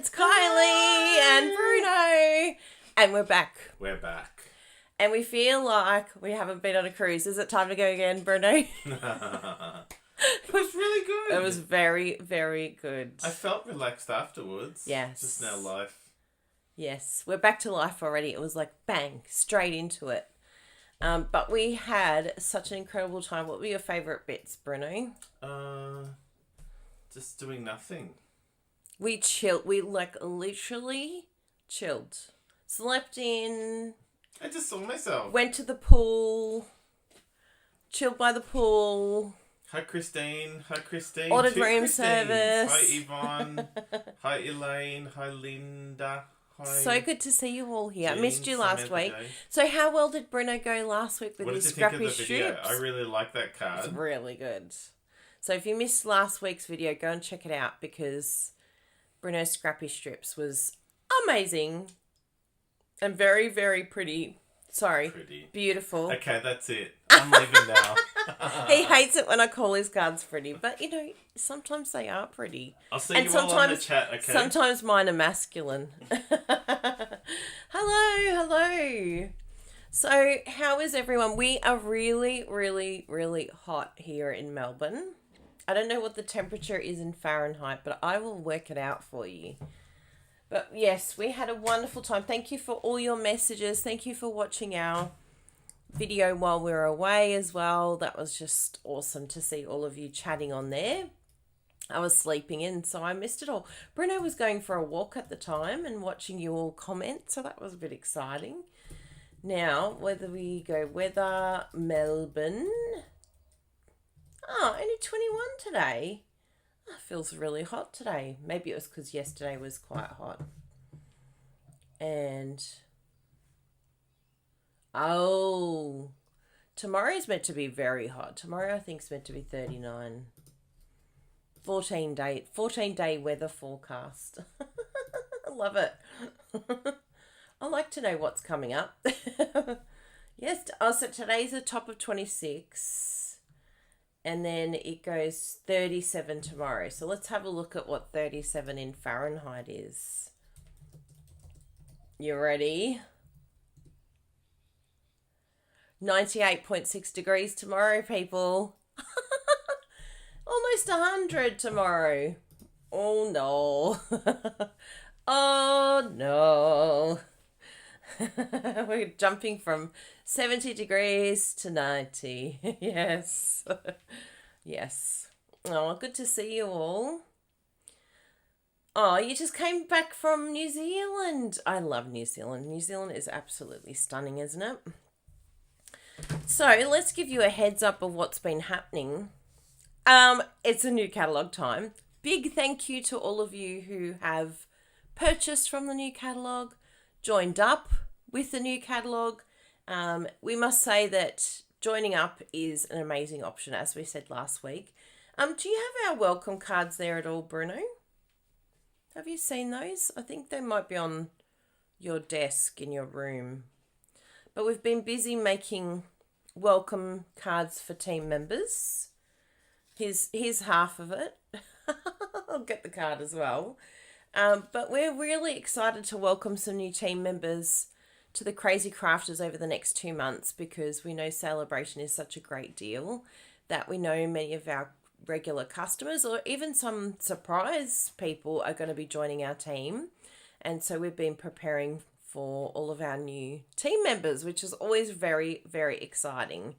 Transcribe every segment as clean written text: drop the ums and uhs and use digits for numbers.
it's Kylie and Bruno. And we're back. We're back. And we feel like we haven't been on a cruise. Is it time to go again, Bruno? It was really good. It was very, very good. I felt relaxed afterwards. Yes. Just now life. Yes, we're back to life already. It was like bang, straight into it. But we had such an incredible time. What were your favourite bits, Bruno? Just doing nothing. We chilled. We literally chilled. Slept in. I just saw myself. Went to the pool. Chilled by the pool. Hi, Christine. Hi, Christine. Ordered Two room Christines. service. Hi, Yvonne. Hi, Elaine. Hi, Linda. Hi. So good to see you all here. Jean, I missed you last week. So how well did Bruno go last week with his scrappy What did you think of the video? strips? I really like that card. It's really good. So if you missed last week's video, go and check it out because Bruno's scrappy strips was amazing and very, very pretty. Sorry. Pretty. Beautiful. Okay, that's it. I'm leaving now. He hates it when I call his cards pretty, but you know, sometimes they are pretty. I'll see you all on the chat, okay? Sometimes mine are masculine. Hello. So, how is everyone? We are really, really, really hot here in Melbourne. I don't know what the temperature is in Fahrenheit, but I will work it out for you. But yes, we had a wonderful time. Thank you for all your messages. Thank you for watching our video while we were away as well. That was just awesome to see all of you chatting on there. I was sleeping in, so I missed it all. Bruno was going for a walk at the time and watching you all comment, so that was a bit exciting. Now, whether we go weather, Melbourne. Oh, only 21 today. Oh, feels really hot today. Maybe it was because yesterday was quite hot. And oh, tomorrow's meant to be very hot. Tomorrow I think is meant to be 39. 14-day weather forecast. I love it. I like to know what's coming up. Yes. Oh, so today's a top of 26. And then it goes 37 tomorrow. So let's have a look at what 37 in Fahrenheit is. You ready? 98.6 degrees tomorrow, people. Almost 100 tomorrow. Oh, no. Oh, no. We're jumping from 70 degrees to 90. Yes. Yes. Oh, good to see you all. Oh, you just came back from New Zealand. I love New Zealand. New Zealand is absolutely stunning, isn't it? So let's give you a heads up of what's been happening. It's a new catalogue time. Big thank you to all of you who have purchased from the new catalogue, joined up with the new catalogue. We must say that joining up is an amazing option, as we said last week. Do you have our welcome cards there at all, Bruno? Have you seen those? I think they might be on your desk in your room. But we've been busy making welcome cards for team members. Here's half of it. I'll get the card as well. But we're really excited to welcome some new team members to the Crazy Crafters over the next 2 months because we know celebration is such a great deal that we know many of our regular customers or even some surprise people are going to be joining our team. And so we've been preparing for all of our new team members, which is always very, very exciting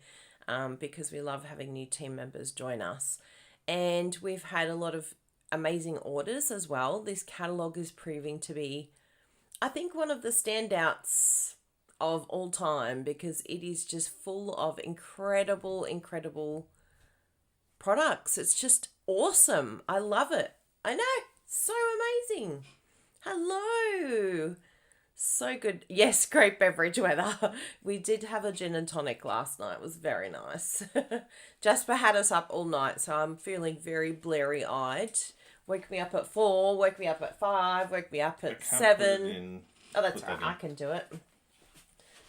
because we love having new team members join us. And we've had a lot of amazing orders as well. This catalogue is proving to be, I think, one of the standouts of all time because it is just full of incredible products. It's just awesome. I love it. I know. So amazing. Hello. So good. Yes, great beverage weather. We did have a gin and tonic last night. It was very nice. Jasper had us up all night, so I'm feeling very blurry-eyed. Woke me up at 4, woke me up at 5, woke me up at 7. Oh, that's right. I can do it.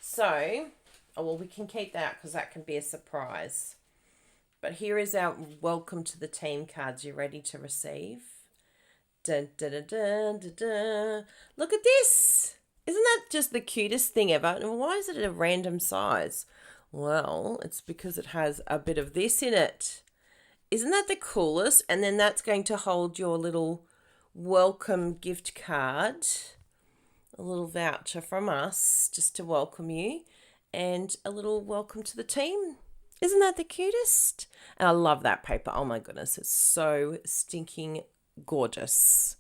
So, we can keep that because that can be a surprise. But here is our welcome to the team cards. You ready to receive? Dun, dun, dun, dun, dun, dun. Look at this. Isn't that just the cutest thing ever? And why is it a random size? Well, it's because it has a bit of this in it. Isn't that the coolest? And then that's going to hold your little welcome gift card, a little voucher from us just to welcome you, and a little welcome to the team. Isn't that the cutest? And I love that paper. Oh my goodness, it's so stinking gorgeous.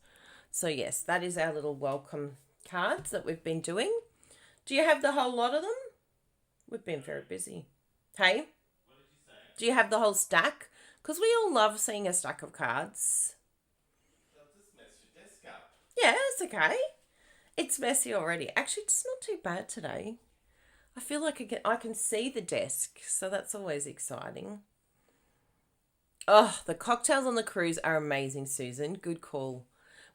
So yes, that is our little welcome cards that we've been doing. Do you have the whole lot of them? We've been very busy. Hey? What did you say? Do you have the whole stack? Because we all love seeing a stack of cards. I'll just mess your desk up. Yeah, it's okay. It's messy already. Actually, it's not too bad today. I feel like I can see the desk, so that's always exciting. Oh, the cocktails on the cruise are amazing, Susan. Good call.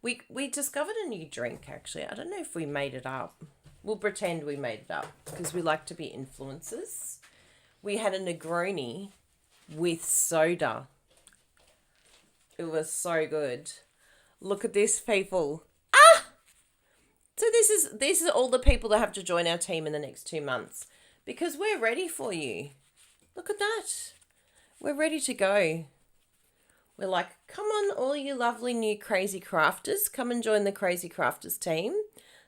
We discovered a new drink, actually. I don't know if we made it up. We'll pretend we made it up because we like to be influencers. We had a Negroni with soda. It was so good. Look at this, people. So this is all the people that have to join our team in the next 2 months because we're ready for you. Look at that. We're ready to go. We're like, come on, all you lovely new crazy crafters, come and join the crazy crafters team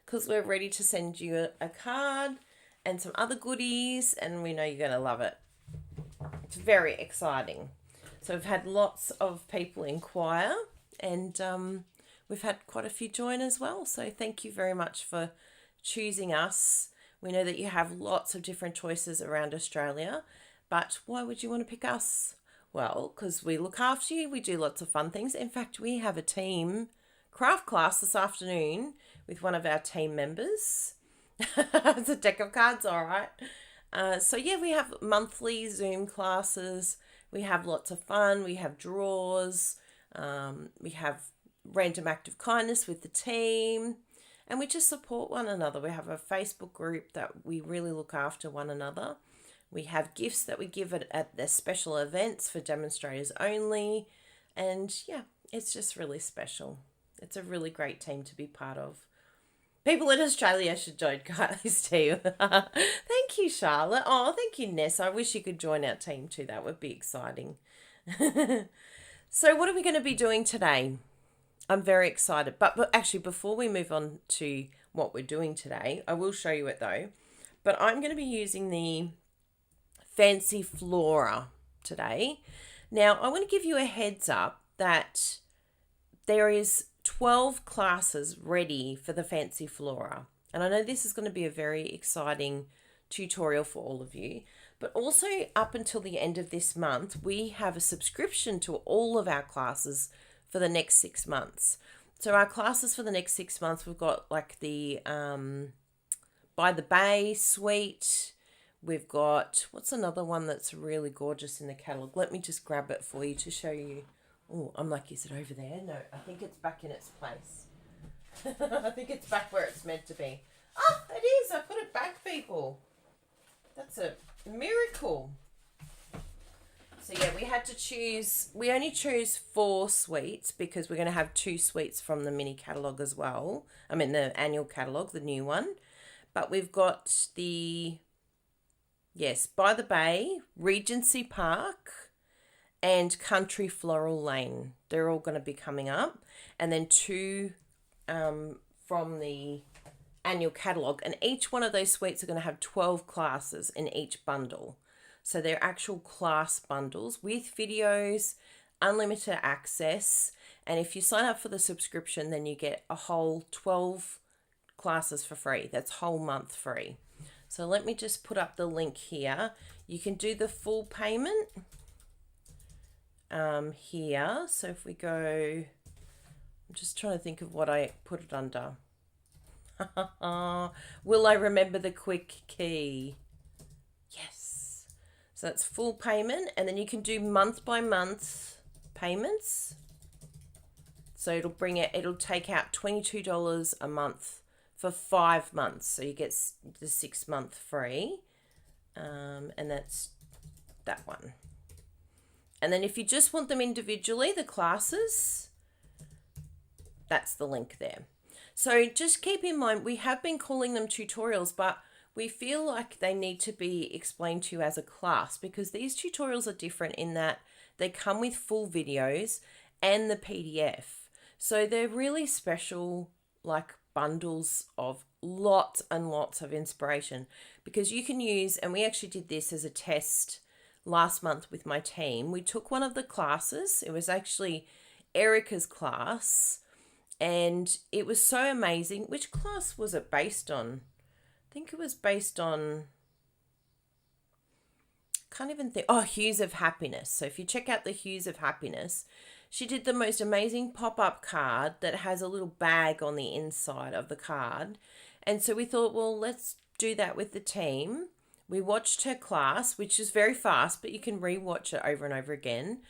because we're ready to send you a card and some other goodies and we know you're going to love it. It's very exciting. So we've had lots of people inquire and we've had quite a few join as well. So thank you very much for choosing us. We know that you have lots of different choices around Australia, but why would you want to pick us? Well, because we look after you. We do lots of fun things. In fact, we have a team craft class this afternoon with one of our team members. It's a deck of cards, all right. So yeah, we have monthly Zoom classes. We have lots of fun. We have draws. We have random act of kindness with the team. And we just support one another. We have a Facebook group that we really look after one another. We have gifts that we give at the special events for demonstrators only. And yeah, it's just really special. It's a really great team to be part of. People in Australia should join Kylie's team. Thank you, Charlotte. Oh, thank you, Ness. I wish you could join our team too. That would be exciting. So what are we going to be doing today? I'm very excited. But actually, before we move on to what we're doing today, I will show you it though. But I'm going to be using the Fancy Flora today. Now, I want to give you a heads up that there is 12 classes ready for the Fancy Flora. And I know this is going to be a very exciting tutorial for all of you. But also up until the end of this month, we have a subscription to all of our classes for the next 6 months. So our classes for the next 6 months, we've got like the By the Bay suite. We've got, what's another one that's really gorgeous in the catalogue? Let me just grab it for you to show you. Oh, I'm like, is it over there? No, I think it's back in its place. I think it's back where it's meant to be. Oh, it is. I put it back, people. That's a miracle. So yeah, we had to choose, we only chose 4 suites because we're going to have 2 suites from the mini catalogue as well. I mean, the annual catalogue, the new one. But we've got the, yes, By the Bay, Regency Park, and Country Floral Lane. They're all going to be coming up. And then 2 from the annual catalogue. And each one of those suites are going to have 12 classes in each bundle. So they're actual class bundles with videos, unlimited access. And if you sign up for the subscription, then you get a whole 12 classes for free. That's whole month free. So let me just put up the link here. You can do the full payment here. So if we go, I'm just trying to think of what I put it under. Will I remember the quick key? Yes. So that's full payment, and then you can do month by month payments. So it'll take out $22 a month for 5 months. So you get the 6 month free. And that's that one. And then if you just want them individually, the classes, That's the link there. So just keep in mind, we have been calling them tutorials, but we feel like they need to be explained to you as a class, because these tutorials are different in that they come with full videos and the PDF. So they're really special, like bundles of lots and lots of inspiration, because you can use, and we actually did this as a test last month with my team. We took one of the classes. It was actually Erica's class, and it was so amazing. Which class was it based on? I think it was based on, can't even think. Oh, Hues of Happiness. So if you check out the Hues of Happiness, she did the most amazing pop-up card that has a little bag on the inside of the card. And so we thought, well, let's do that with the team. We watched her class, which is very fast, but you can rewatch it over and over again.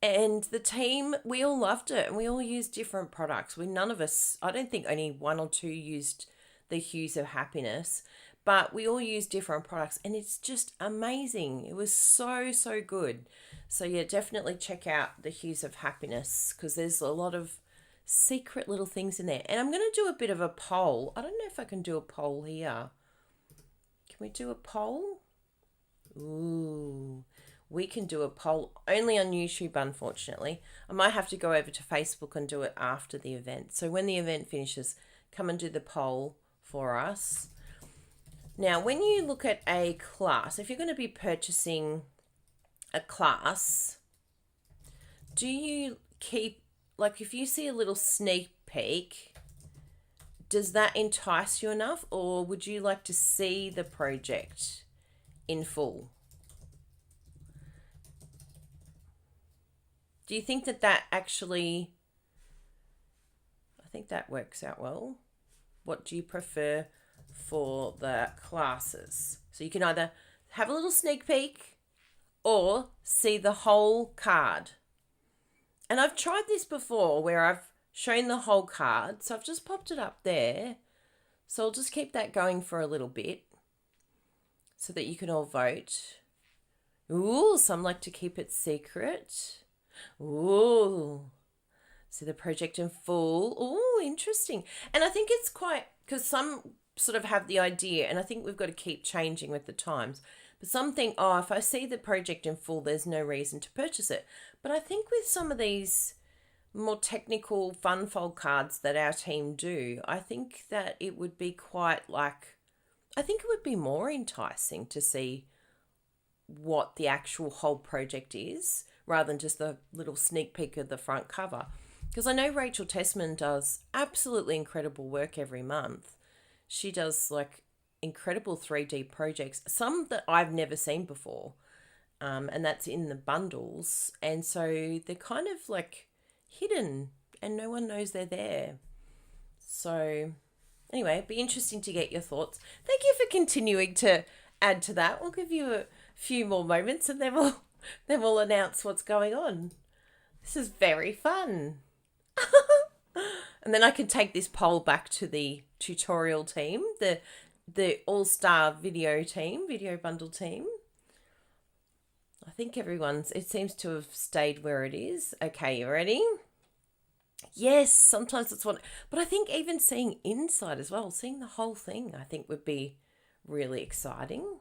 And the team, we all loved it, and we all used different products. None of us, I don't think only one or two used the Hues of Happiness, but we all used different products, and it's just amazing. It was so, so good. So yeah, definitely check out the Hues of Happiness, because there's a lot of secret little things in there. And I'm going to do a bit of a poll. I don't know if I can do a poll here. Can we do a poll? Ooh, we can do a poll only on YouTube, unfortunately. I might have to go over to Facebook and do it after the event. So when the event finishes, come and do the poll for us. Now, when you look at a class, if you're going to be purchasing a class, do you keep, like if you see a little sneak peek, does that entice you enough, or would you like to see the project in full? Do you think that actually, I think that works out well. What do you prefer for the classes? So you can either have a little sneak peek or see the whole card. And I've tried this before where I've shown the whole card. So I've just popped it up there. So I'll just keep that going for a little bit so that you can all vote. Ooh, some like to keep it secret. Ooh, see the project in full. Ooh, interesting. And I think it's quite, because some sort of have the idea, and I think we've got to keep changing with the times. But some think, oh, if I see the project in full, there's no reason to purchase it. But I think with some of these more technical fun fold cards that our team do, I think that it would be quite like, I think it would be more enticing to see what the actual whole project is, rather than just the little sneak peek of the front cover. Because I know Rachel Tessman does absolutely incredible work every month. She does like incredible 3D projects, some that I've never seen before. And that's in the bundles. And so they're kind of like hidden and no one knows they're there. So anyway, it'd be interesting to get your thoughts. Thank you for continuing to add to that. We'll give you a few more moments and then we'll announce what's going on. This is very fun. And then I can take this poll back to the tutorial team, the all-star video team, video bundle team. I think it seems to have stayed where it is. Okay, you ready? Yes, sometimes it's one, but I think even seeing inside as well, seeing the whole thing, I think would be really exciting.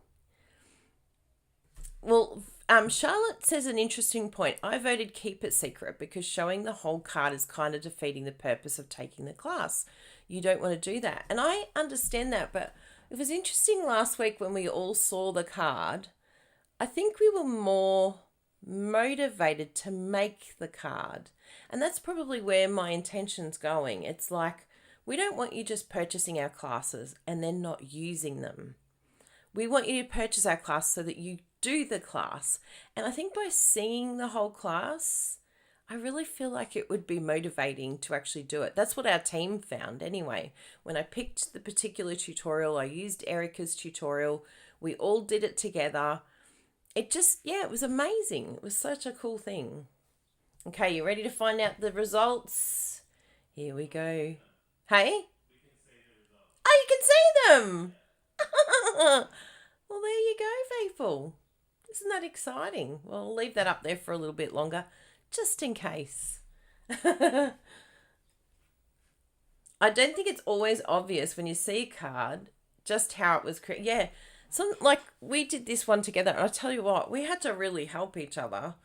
Well, Charlotte says an interesting point. I voted keep it secret because showing the whole card is kind of defeating the purpose of taking the class. You don't want to do that. And I understand that, but it was interesting last week when we all saw the card. I think we were more motivated to make the card. And that's probably where my intention's going. It's like, we don't want you just purchasing our classes and then not using them. We want you to purchase our class so that you do the class. And I think by seeing the whole class, I really feel like it would be motivating to actually do it. That's what our team found anyway. When I picked the particular tutorial, I used Erica's tutorial. We all did it together. It just, it was amazing. It was such a cool thing. Okay, you ready to find out the results? Here we go. Hey? Oh, you can see them! Well, there you go, people. Isn't that exciting? Well, I'll leave that up there for a little bit longer, just in case. I don't think it's always obvious when you see a card just how it was created. Yeah, some like we did this one together, and I tell you what, we had to really help each other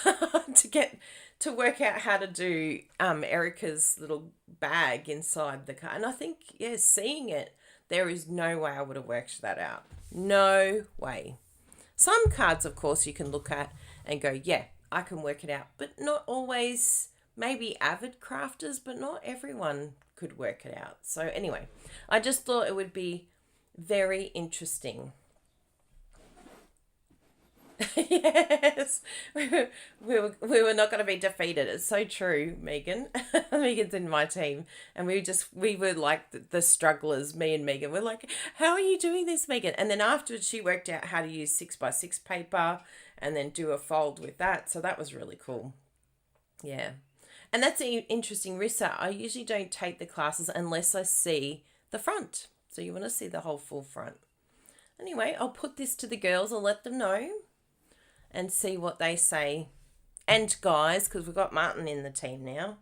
to get to work out how to do Erica's little bag inside the card. And I think seeing it, there is no way I would have worked that out. No way. Some cards, of course, you can look at and go, yeah, I can work it out, but not always. Maybe avid crafters, but not everyone could work it out. So anyway, I just thought it would be very interesting. Yes, we were not going to be defeated. It's so true, Megan. Megan's in my team, and we were like the strugglers. Me and Megan were like, "How are you doing this, Megan?" And then afterwards, she worked out how to use 6x6 paper and then do a fold with that. So that was really cool. Yeah, and that's interesting. Rissa, I usually don't take the classes unless I see the front. So you want to see the whole full front. Anyway, I'll put this to the girls. I'll let them know and see what they say. And guys, because we've got Martin in the team now.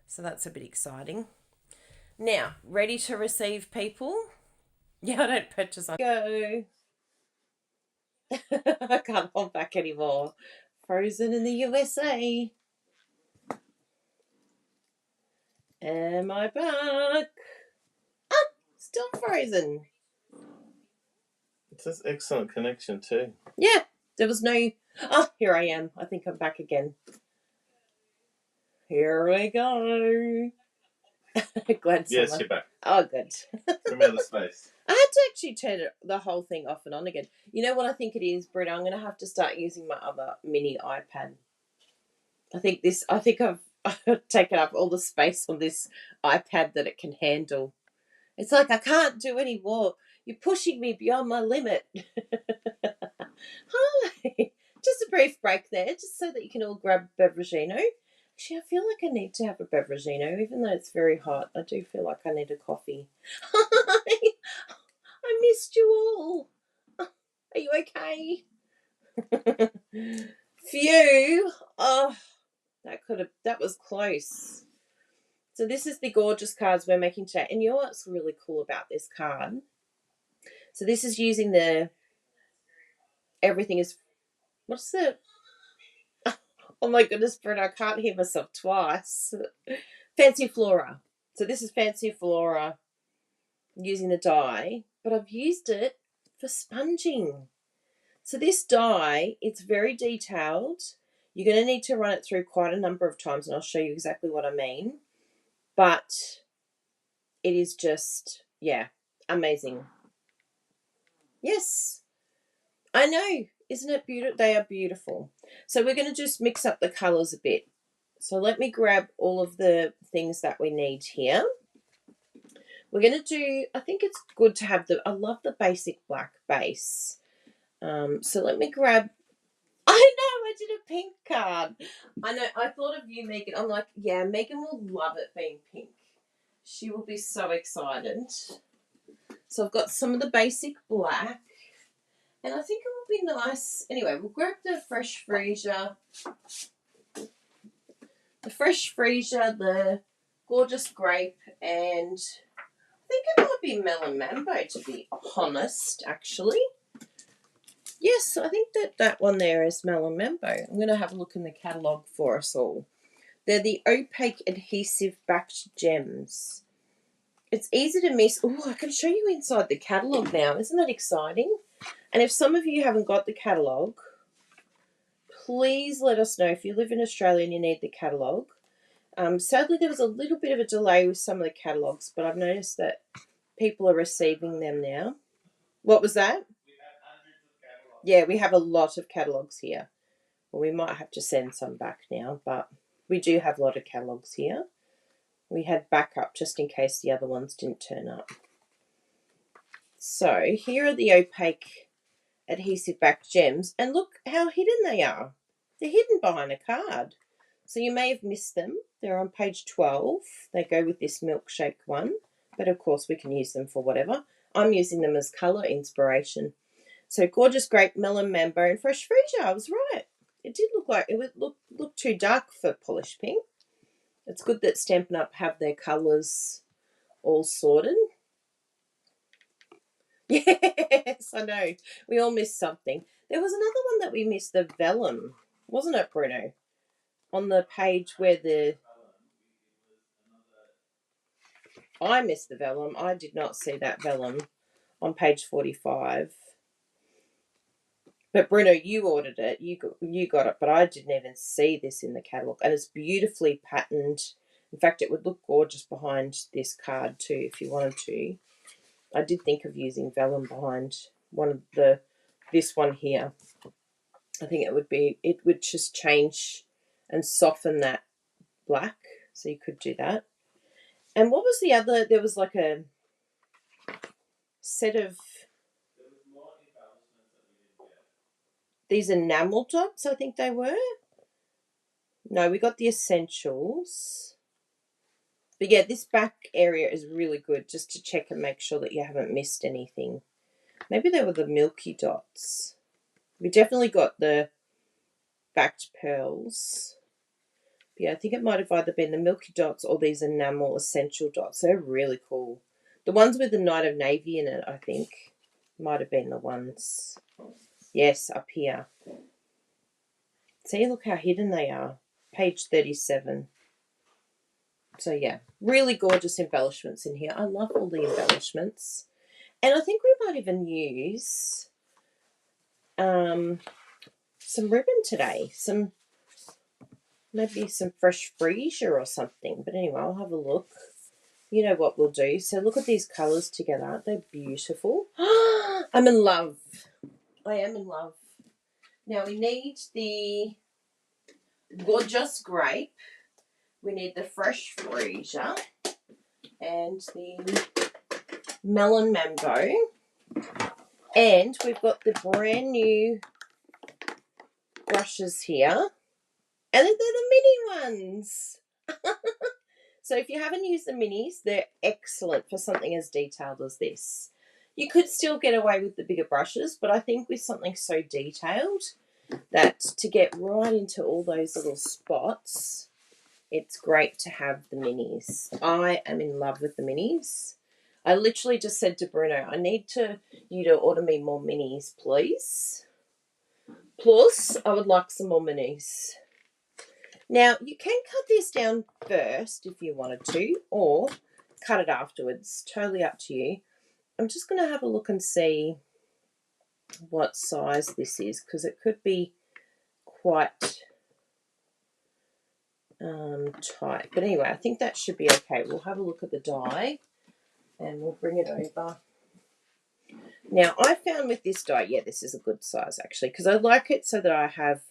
So that's a bit exciting. Now, ready to receive people? Yeah, I don't purchase on go. I can't hold back anymore. Frozen in the USA. Am I back? Ah, still frozen. It says excellent connection too. Yeah, there was no... Oh, here I am. I think I'm back again. Here we go. Glad Yes, someone... you're back. Oh, good. From outer space. I had to actually turn the whole thing off and on again. You know what I think it is, Britta? I'm going to have to start using my other mini iPad. I think I've taken up all the space on this iPad that it can handle. It's like I can't do any more. You're pushing me beyond my limit. Hi. Just a brief break there, just so that you can all grab a beveragino. Actually, I feel like I need to have a beveragino, even though it's very hot. I do feel like I need a coffee. Hi. I missed you all. Are you okay? Phew. Oh, that was close. So this is the gorgeous cards we're making today. And you know what's really cool about this card? So this is using everything is, what's the, oh my goodness, Brett, I can't hear myself twice. Fancy Flora. So this is Fancy Flora using the die, but I've used it for sponging. So this die, it's very detailed. You're going to need to run it through quite a number of times, and I'll show you exactly what I mean. But it is just, yeah, amazing. Yes, I know. Isn't it beautiful? They are beautiful. So we're going to just mix up the colours a bit. So let me grab all of the things that we need here. We're going to do, I think it's good to have I love the basic black base. So let me grab, I know, I did a pink card. I know, I thought of you, Megan. I'm like, yeah, Megan will love it being pink. She will be so excited. So I've got some of the basic black. And I think it will be nice. Anyway, we'll grab the fresh freesia. The gorgeous grape, and I think it might be melon mambo, to be honest, actually. Yes, I think that one there is melon mambo. I'm going to have a look in the catalogue for us all. They're the opaque adhesive backed gems. It's easy to miss. Oh, I can show you inside the catalogue now. Isn't that exciting? And if some of you haven't got the catalogue, please let us know if you live in Australia and you need the catalogue. Sadly, there was a little bit of a delay with some of the catalogues, but I've noticed that people are receiving them now. What was that? Yeah, we have a lot of catalogues here. Well, we might have to send some back now, but we do have a lot of catalogues here. We had backup just in case the other ones didn't turn up. So here are the opaque adhesive back gems, and look how hidden they are. They're hidden behind a card. So you may have missed them. They're on page 12. They go with this milkshake one, but of course we can use them for whatever. I'm using them as colour inspiration. So gorgeous grape, melon mambo, and fresh freesia. I was right. It did look like it would look too dark for polished pink. It's good that Stampin' Up have their colours all sorted. Yes, I know. We all missed something. There was another one that we missed, the vellum, wasn't it, Bruno? On the page where I missed the vellum. I did not see that vellum on page 45. But Bruno, you ordered it. You got it, but I didn't even see this in the catalogue. And it's beautifully patterned. In fact, it would look gorgeous behind this card too if you wanted to. I did think of using vellum behind this one here. I think it would just change and soften that black. So you could do that. And what was the other? There was like a set of these enamel dots, I think they were. No, we got the essentials. But yeah, this back area is really good just to check and make sure that you haven't missed anything. Maybe they were the milky dots. We definitely got the backed pearls. But yeah, I think it might have either been the milky dots or these enamel essential dots. They're really cool. The ones with the Night of Navy in it, I think, might have been the ones. Yes, up here. See, look how hidden they are. Page 37. So yeah, really gorgeous embellishments in here. I love all the embellishments. And I think we might even use some ribbon today. Maybe some fresh freesia or something. But anyway, I'll have a look. You know what we'll do. So look at these colours together. Aren't they beautiful? I'm in love. I am in love. Now we need the gorgeous grape. We need the fresh freesia and the melon mango. And we've got the brand new brushes here. And they're the mini ones. So if you haven't used the minis, they're excellent for something as detailed as this. You could still get away with the bigger brushes, but I think with something so detailed that to get right into all those little spots, it's great to have the minis. I am in love with the minis. I literally just said to Bruno, I need you to order me more minis, please. Plus, I would like some more minis. Now, you can cut this down first if you wanted to, or cut it afterwards. Totally up to you. I'm just going to have a look and see what size this is, because it could be quite tight. But anyway, I think that should be okay. We'll have a look at the die, and we'll bring it over. Now, I found with this die, yeah, this is a good size, actually, because I like it so that I have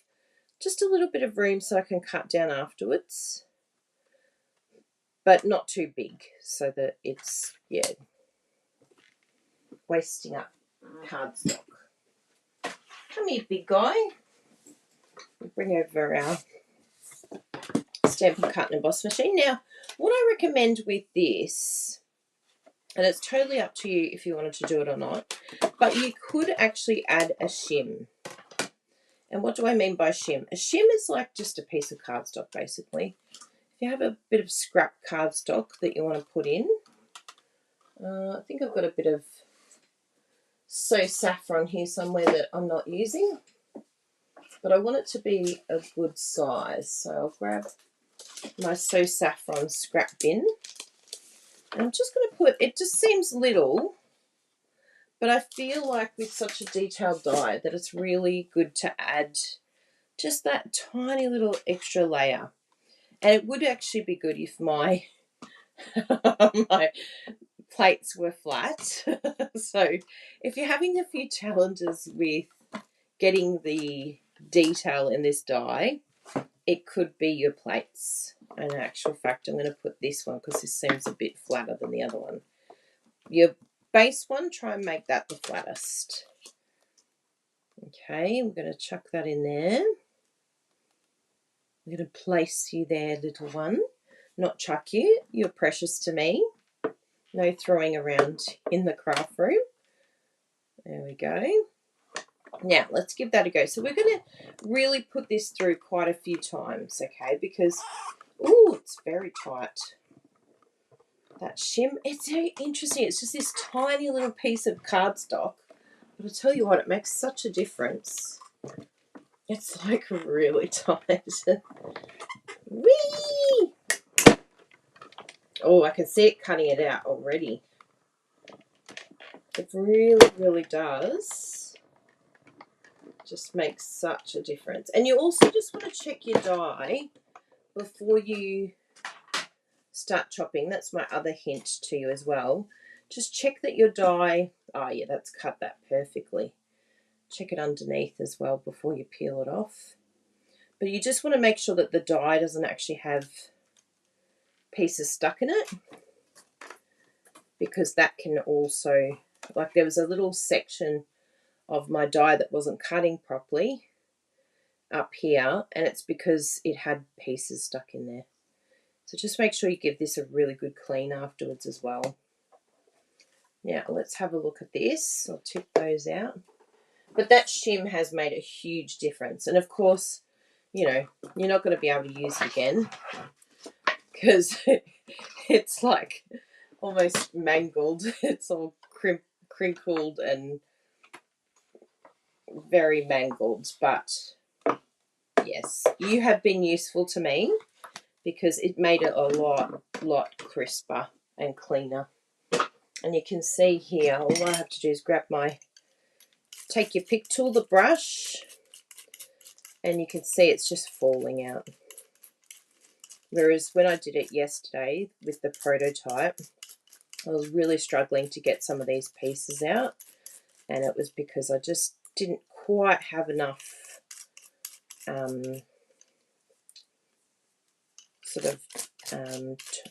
just a little bit of room so I can cut down afterwards, but not too big so that it's, yeah, wasting up cardstock. Come here, big guy. We'll bring over our Stampin' Cut and Emboss machine. Now, what I recommend with this, and it's totally up to you if you wanted to do it or not, but you could actually add a shim. And what do I mean by shim? A shim is like just a piece of cardstock, basically. If you have a bit of scrap cardstock that you want to put in, I think I've got a bit of So Saffron here somewhere that I'm not using, but I want it to be a good size. So I'll grab my So Saffron scrap bin, and I'm just going to put, it just seems little, but I feel like with such a detailed die that it's really good to add just that tiny little extra layer. And it would actually be good if my my plates were flat. So if you're having a few challenges with getting the detail in this die, it could be your plates. And in actual fact, I'm going to put this one because this seems a bit flatter than the other one. Your base one, try and make that the flattest. Okay, we're going to chuck that in there. I'm going to place you there, little one. Not chuck you. You're precious to me. No throwing around in the craft room. There we go. Now, let's give that a go. So we're going to really put this through quite a few times, okay? Because, ooh, it's very tight. that shim. It's very interesting. It's just this tiny little piece of cardstock. But I tell you what, it makes such a difference. It's like really tight. Whee! Oh, I can see it cutting it out already. It really, really does just make such a difference. And you also just want to check your die before you start chopping. That's my other hint to you as well. Just check that your die, oh yeah, that's cut that perfectly. Check it underneath as well before you peel it off. But you just want to make sure that the die doesn't actually have pieces stuck in it, because that can also, like there was a little section of my die that wasn't cutting properly up here, and it's because it had pieces stuck in there. So just make sure you give this a really good clean afterwards as well. Now let's have a look at this. I'll tip those out. But that shim has made a huge difference. And of course, you know, you're not going to be able to use it again because it's like almost mangled. It's all crinkled and very mangled. But yes, you have been useful to me because it made it a lot crisper and cleaner. And you can see here, all I have to do is grab take your pick tool, the brush, and you can see it's just falling out. Whereas when I did it yesterday with the prototype, I was really struggling to get some of these pieces out, and it was because I just didn't quite have enough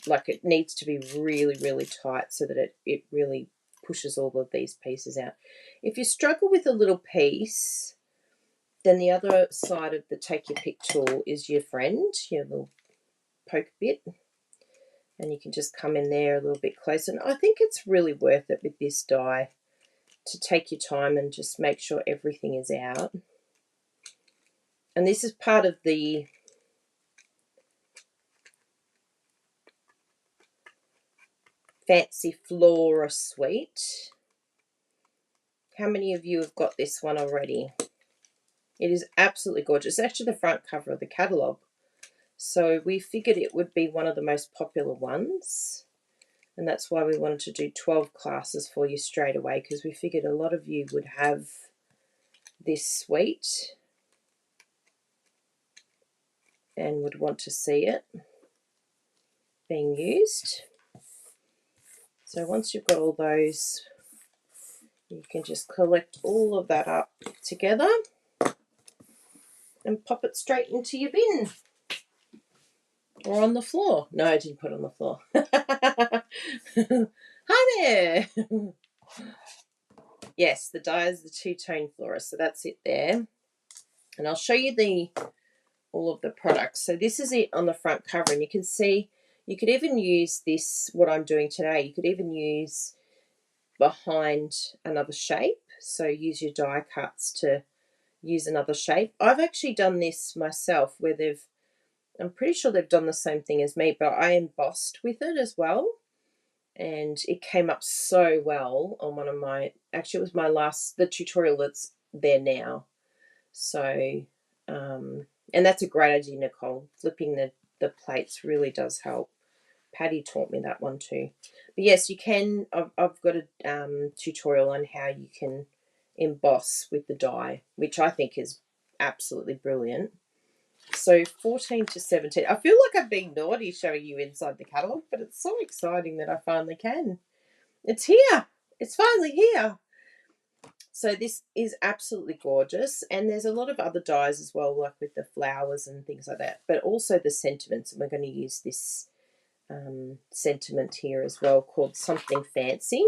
like it needs to be really, really tight so that it really pushes all of these pieces out. If you struggle with a little piece, then the other side of the take your pick tool is your friend, your little poke bit, and you can just come in there a little bit closer. And I think it's really worth it with this die to take your time and just make sure everything is out. And this is part of the fancy Flora suite. How many of you have got this one already? It is absolutely gorgeous. It's actually the front cover of the catalogue. So we figured it would be one of the most popular ones. And that's why we wanted to do 12 classes for you straight away, because we figured a lot of you would have this suite and would want to see it being used. So once you've got all those, you can just collect all of that up together and pop it straight into your bin. Or on the floor. No, I didn't put it on the floor. Hi there. Yes, the die is the two-tone Flora, so that's it there. And I'll show you all of the products. So this is it on the front cover, and you can see you could even use this, what I'm doing today, you could even use behind another shape. So use your die cuts to use another shape. I've actually done this myself where I'm pretty sure they've done the same thing as me, but I embossed with it as well. And it came up so well on one of my, actually it was the tutorial that's there now. So, and that's a great idea, Nicole. Flipping the plates really does help. Patty taught me that one too. But yes, you can, I've got a tutorial on how you can emboss with the die, which I think is absolutely brilliant. So 14 to 17. I feel like I'm being naughty showing you inside the catalogue, but it's so exciting that I finally can. It's here. It's finally here. So this is absolutely gorgeous. And there's a lot of other dies as well, like with the flowers and things like that, but also the sentiments. And we're going to use this sentiment here as well called Something Fancy.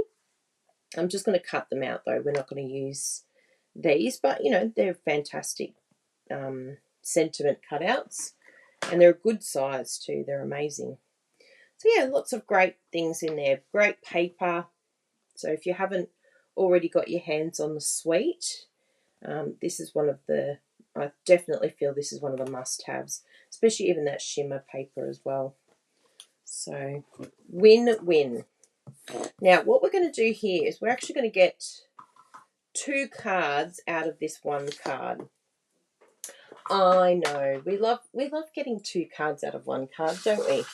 I'm just going to cut them out though. We're not going to use these, but you know, they're fantastic sentiment cutouts, and they're a good size too. They're amazing. So yeah, lots of great things in there. Great paper. So if you haven't already got your hands on the suite, this is one of the, I definitely feel this is one of the must-haves, especially even that shimmer paper as well. So win-win. Now what we're going to do here is we're actually going to get 2 cards out of this one card. I know, we love getting 2 cards out of one card, don't we?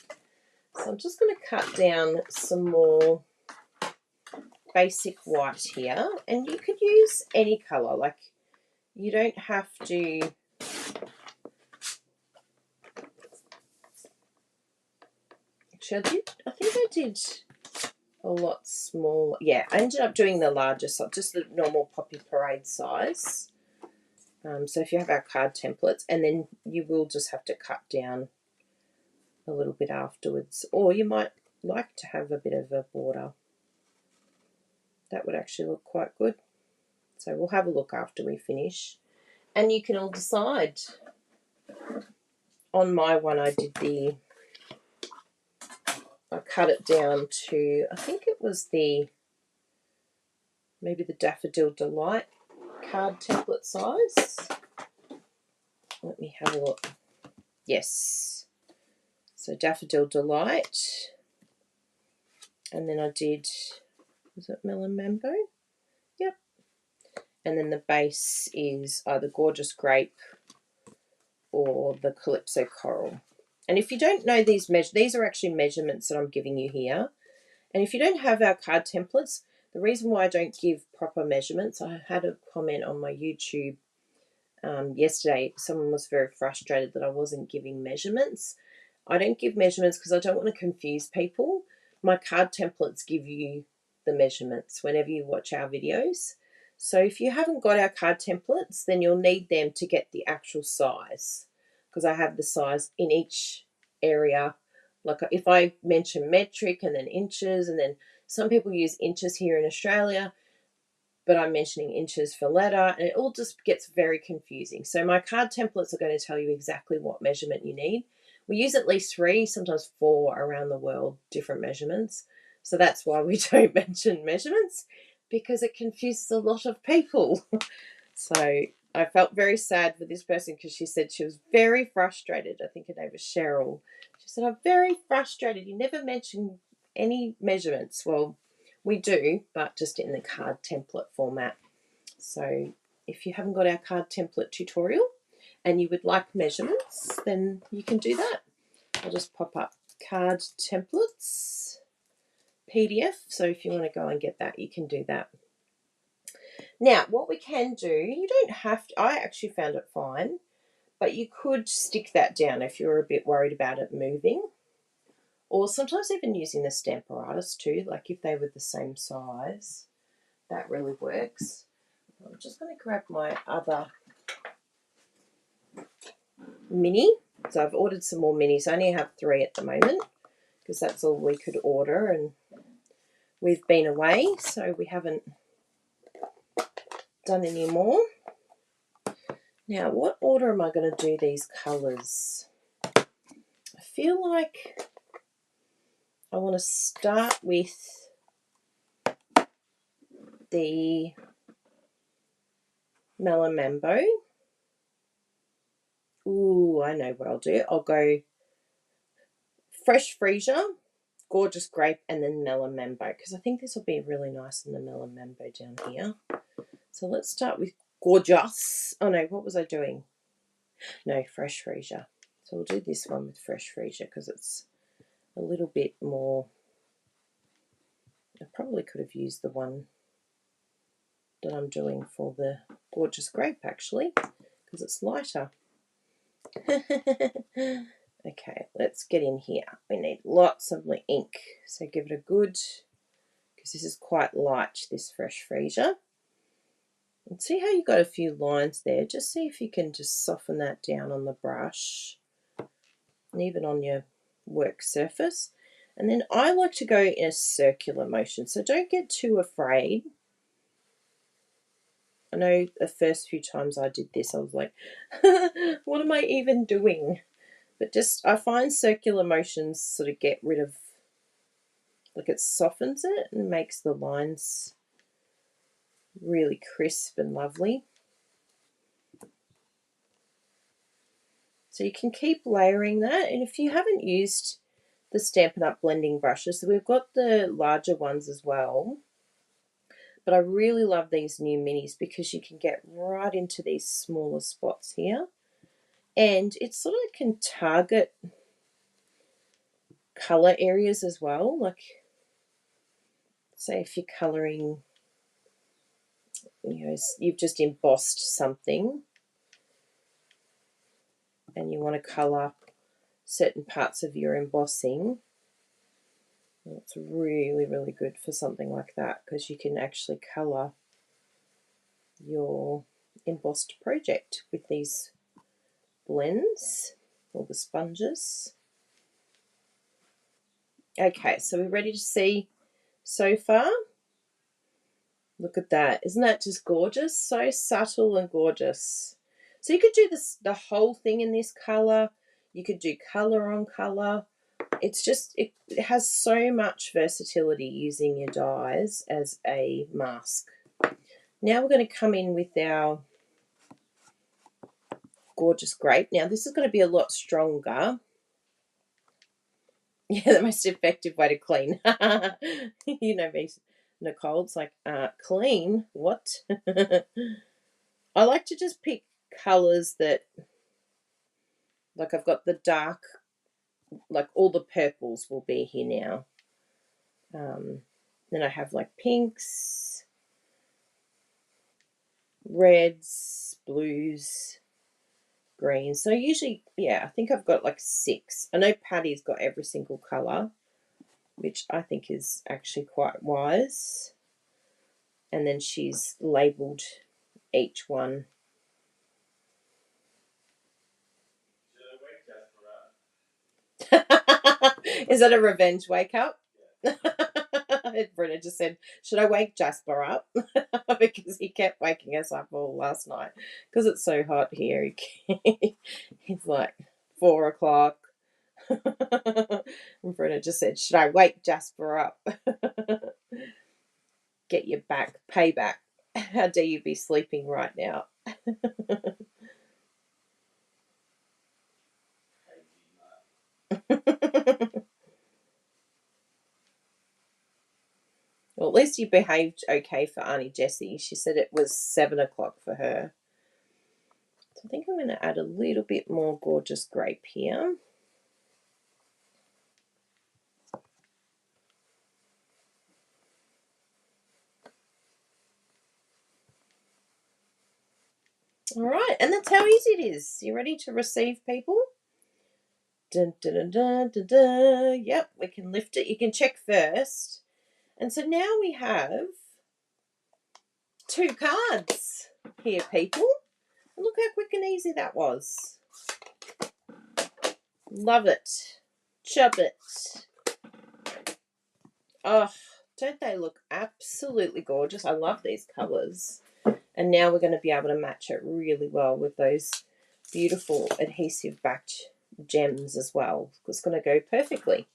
So I'm just going to cut down some more basic white here, and you could use any colour, like you don't have to. Actually, I think I did a lot smaller. Yeah, I ended up doing the larger size, just the normal Poppy Parade size. So if you have our card templates, and then you will just have to cut down a little bit afterwards, or you might like to have a bit of a border. That would actually look quite good. So we'll have a look after we finish, and you can all decide. On my one, I cut it down to, I think it was maybe the Daffodil Delight card template size. Let me have a look. Yes. So Daffodil Delight. And then I did, was it Melon Mambo? Yep. And then the base is either Gorgeous Grape or the Calypso Coral. And if you don't know these are actually measurements that I'm giving you here. And if you don't have our card templates, the reason why I don't give proper measurements, I had a comment on my YouTube yesterday. Someone was very frustrated that I wasn't giving measurements. I don't give measurements because I don't want to confuse people. My card templates give you the measurements whenever you watch our videos. So if you haven't got our card templates, then you'll need them to get the actual size, because I have the size in each area. Like if I mention metric and then inches, and then some people use inches here in Australia, but I'm mentioning inches for letter, and it all just gets very confusing. So my card templates are going to tell you exactly what measurement you need. We use at least 3, sometimes 4 around the world, different measurements. So that's why we don't mention measurements, because it confuses a lot of people. So I felt very sad for this person, because she said she was very frustrated. I think her name was Cheryl. She said, I'm very frustrated. You never mention any measurements. Well, we do, but just in the card template format. So if you haven't got our card template tutorial and you would like measurements, then you can do that. I'll just pop up card templates PDF. So if you want to go and get that, you can do that. Now, what we can do, you don't have to, I actually found it fine, but you could stick that down if you're a bit worried about it moving. Or sometimes even using the Stamparatus too, like if they were the same size, that really works. I'm just going to grab my other mini. So I've ordered some more minis. I only have 3 at the moment, because that's all we could order, and we've been away, so we haven't done any more. Now, what order am I going to do these colours? I feel like I want to start with the Melon Mambo. Ooh, I know what I'll do. I'll go Fresh Freesia, Gorgeous Grape, and then Melon Mambo, because I think this will be really nice in the Melon Mambo down here. So let's start with Gorgeous. Oh no, what was I doing? No, Fresh Freesia. So we'll do this one with Fresh Freesia, because it's a little bit more. I probably could have used the one that I'm doing for the Gorgeous Grape, actually, because it's lighter. Okay, let's get in here. We need lots of ink, so give it a good, because this is quite light, this Fresh Freesia. And see how you got a few lines there? Just see if you can just soften that down on the brush, and even on your work surface. And then I like to go in a circular motion, so don't get too afraid. I know the first few times I did this, I was like, what am I even doing? But just, I find circular motions sort of get rid of, like it softens it and makes the lines really crisp and lovely. So you can keep layering that. And if you haven't used the the Stampin' Up! Blending brushes. So we've got the larger ones as well. But I really love these new minis because you can get right into these smaller spots here. And it sort of can target colour areas as well. Like, say if you're colouring, you've just embossed something and you want to colour certain parts of your embossing. It's really, really good for something like that because you can actually colour your embossed project with these blends or the sponges. Okay, so we're ready to see so far. Look at that. Isn't that just gorgeous? So subtle and gorgeous. So you could do the whole thing in this colour. You could do colour on colour. It's just, it has so much versatility using your dies as a mask. Now we're going to come in with our gorgeous grape. Now this is going to be a lot stronger. Yeah, the most effective way to clean. You know me, Nicole. It's like, clean? What? I like to just pick colours that, like I've got the dark, like all the purples will be here now. Then I have like pinks, reds, blues, greens. So usually, yeah, I think I've got like 6. I know Patty's got every single colour, which I think is actually quite wise. And then she's labelled each one. Is that a revenge wake up? Brenna just said, should I wake Jasper up? Because he kept waking us up all last night because it's so hot here. He's like 4 o'clock. And Brenna just said, should I wake Jasper up? Get your back, payback. How dare you be sleeping right now? Well, at least you behaved okay for Auntie Jessie. She said it was 7 o'clock for her. So I think I'm going to add a little bit more gorgeous grape here. All right, and that's how easy it is. You ready to receive, people? Dun, dun, dun, dun, dun, dun. Yep, we can lift it. You can check first. And so now we have 2 cards here, people. And look how quick and easy that was. Love it. Chub it. Oh, don't they look absolutely gorgeous? I love these colours. And now we're going to be able to match it really well with those beautiful adhesive backed gems as well. It's going to go perfectly.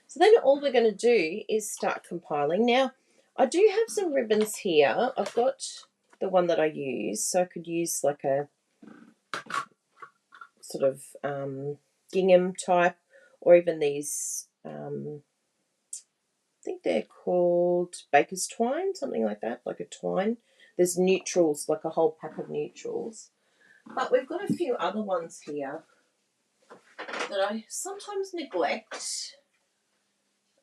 So then all we're going to do is start compiling. Now, I do have some ribbons here. I've got the one that I use, so I could use like a sort of gingham type, or even these, I think they're called baker's twine, something like that, like a twine. There's neutrals, like a whole pack of neutrals. But we've got a few other ones here that I sometimes neglect.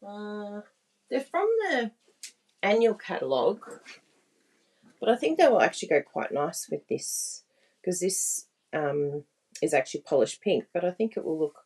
They're from the annual catalogue, but I think they will actually go quite nice with this, because this is actually polished pink, but I think it will look